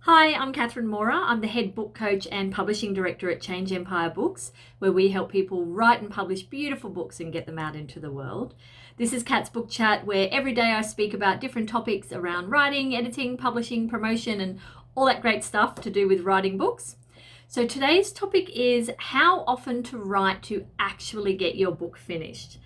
Hi, I'm Catherine Mora. I'm the head book coach and publishing director at Change Empire Books, where we help people write and publish beautiful books and get them out into the world. This is Cat's Book Chat, where every day I speak about different topics around writing, editing, publishing, promotion, and all that great stuff to do with writing books. So today's topic is how often to write to actually get your book finished.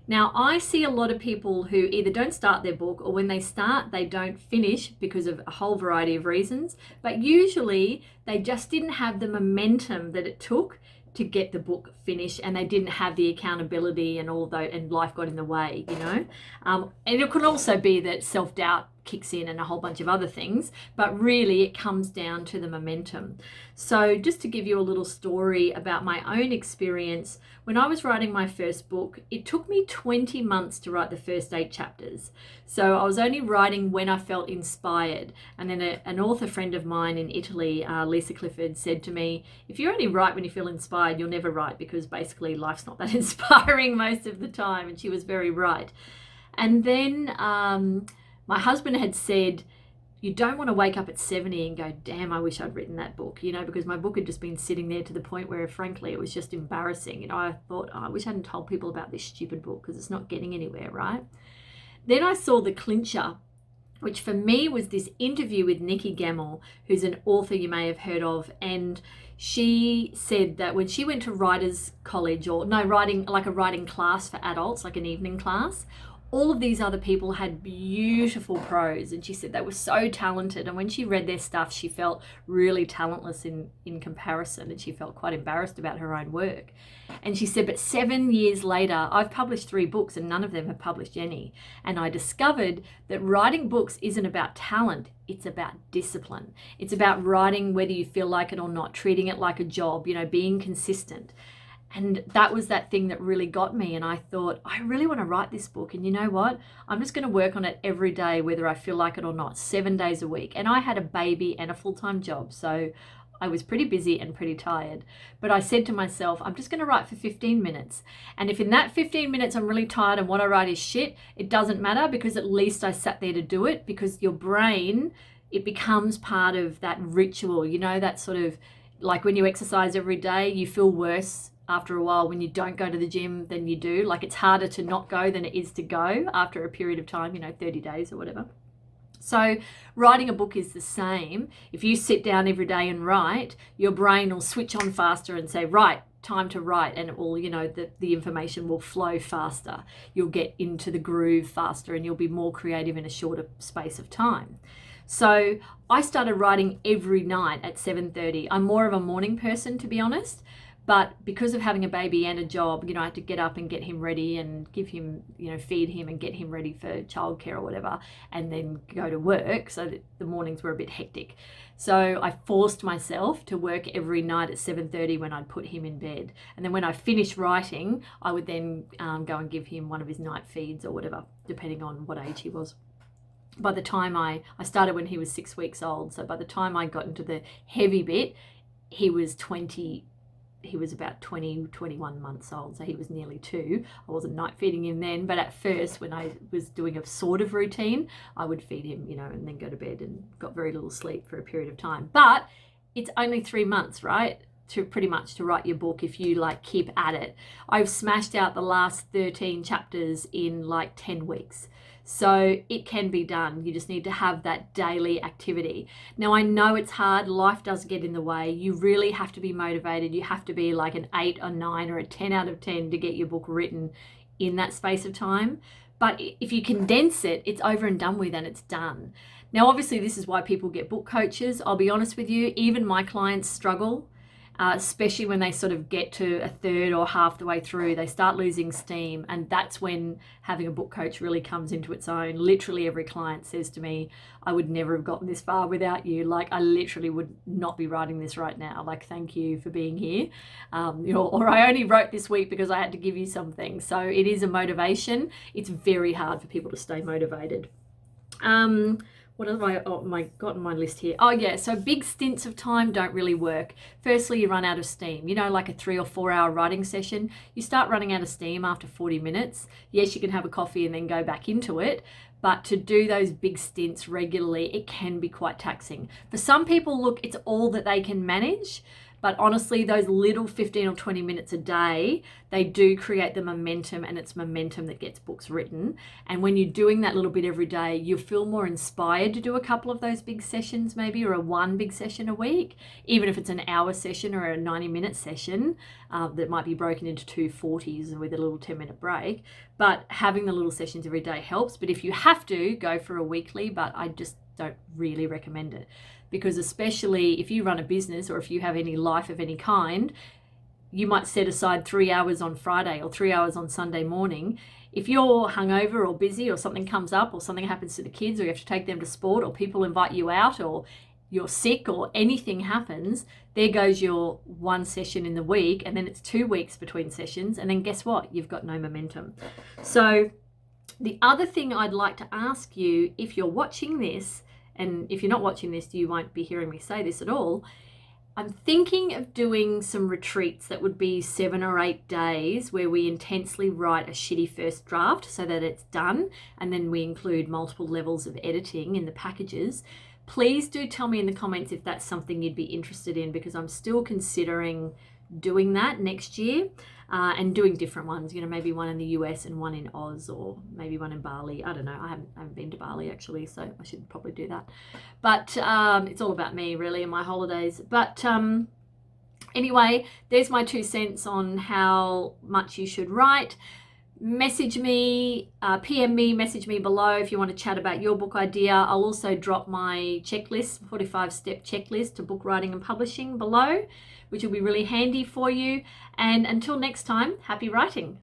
Now, I see a lot of people who either don't start their book, or when they start, they don't finish because of a whole variety of reasons. But usually they just didn't have the momentum that it took to get the book finished, and they didn't have the accountability and all that, and life got in the way. And it could also be that self-doubt kicks in and a whole bunch of other things, but really it comes down to the momentum. So just to give you a little story about my own experience, when I was writing my first book, it took me 20 months to write the first 8 chapters. So I was only writing when I felt inspired. And then an author friend of mine in Italy, Lisa Clifford, said to me, if you only write when you feel inspired, you'll never write, because basically life's not that inspiring most of the time. And she was very right. And then my husband had said, you don't want to wake up at 70 and go, damn, I wish I'd written that book, because my book had just been sitting there to the point where, frankly, it was just embarrassing. I thought, I wish I hadn't told people about this stupid book because it's not getting anywhere, right? Then I saw the clincher, which for me was this interview with Nikki Gemmell, who's an author you may have heard of. And she said that when she went to writers college, writing class for adults, like an evening class, all of these other people had beautiful prose, and she said they were so talented, and when she read their stuff she felt really talentless in comparison, and she felt quite embarrassed about her own work. And she said, but 7 years later I've published 3 books and none of them have published any, and I discovered that writing books isn't about talent, it's about discipline. It's about writing whether you feel like it or not, treating it like a job, being consistent. And that was that thing that really got me. And I thought, I really want to write this book. And you know what? I'm just going to work on it every day, whether I feel like it or not, 7 days a week. And I had a baby and a full-time job. So I was pretty busy and pretty tired. But I said to myself, I'm just going to write for 15 minutes. And if in that 15 minutes I'm really tired and what I write is shit, it doesn't matter, because at least I sat there to do it. Because your brain, it becomes part of that ritual, that sort of, like when you exercise every day, you feel worse after a while when you don't go to the gym than you do. Like, it's harder to not go than it is to go after a period of time, 30 days or whatever. So writing a book is the same. If you sit down every day and write, your brain will switch on faster and say, right, time to write, and it will, the information will flow faster. You'll get into the groove faster and you'll be more creative in a shorter space of time. So I started writing every night at 7:30. I'm more of a morning person, to be honest. But because of having a baby and a job, I had to get up and get him ready and give him, feed him and get him ready for childcare or whatever, and then go to work. So that the mornings were a bit hectic. So I forced myself to work every night at 7:30 when I'd put him in bed. And then when I finished writing, I would then go and give him one of his night feeds or whatever, depending on what age he was. By the time I started when he was 6 weeks old. So by the time I got into the heavy bit, he was about 20, 21 months old. So he was nearly 2. I wasn't night feeding him then, but at first when I was doing a sort of routine, I would feed him, and then go to bed, and got very little sleep for a period of time. But it's only 3 months, right? To pretty much to write your book if you keep at it. I've smashed out the last 13 chapters in 10 weeks. So it can be done. You just need to have that daily activity. Now, I know it's hard. Life does get in the way. You really have to be motivated. You have to be like an 8 or 9 or a 10 out of 10 to get your book written in that space of time. But if you condense it, it's over and done with, and it's done. Now, obviously, this is why people get book coaches. I'll be honest with you, even my clients struggle. Especially when they sort of get to a third or half the way through, they start losing steam. And that's when having a book coach really comes into its own. Literally every client says to me, I would never have gotten this far without you. I literally would not be writing this right now. Thank you for being here. Or I only wrote this week because I had to give you something. So it is a motivation. It's very hard for people to stay motivated. What have I got on my list here? Oh yeah, so big stints of time don't really work. Firstly, you run out of steam. Like a 3 or 4 hour writing session, you start running out of steam after 40 minutes. Yes, you can have a coffee and then go back into it, But to do those big stints regularly, it can be quite taxing. For some people, look, it's all that they can manage. But honestly, those little 15 or 20 minutes a day, they do create the momentum, and it's momentum that gets books written. And when you're doing that little bit every day, you feel more inspired to do a couple of those big sessions maybe, or a one big session a week, even if it's an hour session or a 90-minute session that might be broken into 2 40s with a little 10-minute break. But having the little sessions every day helps. But if you have to, go for a weekly, but I just don't really recommend it. Because especially if you run a business or if you have any life of any kind, you might set aside 3 hours on Friday or 3 hours on Sunday morning. If you're hungover or busy or something comes up or something happens to the kids or you have to take them to sport or people invite you out or you're sick or anything happens, there goes your one session in the week, and then it's 2 weeks between sessions, and then guess what? You've got no momentum. So the other thing I'd like to ask you, if you're watching this, and if you're not watching this, you won't be hearing me say this at all, I'm thinking of doing some retreats that would be 7 or 8 days where we intensely write a shitty first draft so that it's done, and then we include multiple levels of editing in the packages. Please do tell me in the comments if that's something you'd be interested in, because I'm still considering doing that next year. And doing different ones, maybe one in the US and one in Oz, or maybe one in Bali. I don't know. I haven't been to Bali actually, so I should probably do that. But it's all about me really and my holidays. But anyway, there's my 2 cents on how much you should write. Message me, PM me, message me below if you want to chat about your book idea. I'll also drop my checklist, 45-step checklist to book writing and publishing below, which will be really handy for you. And until next time, happy writing.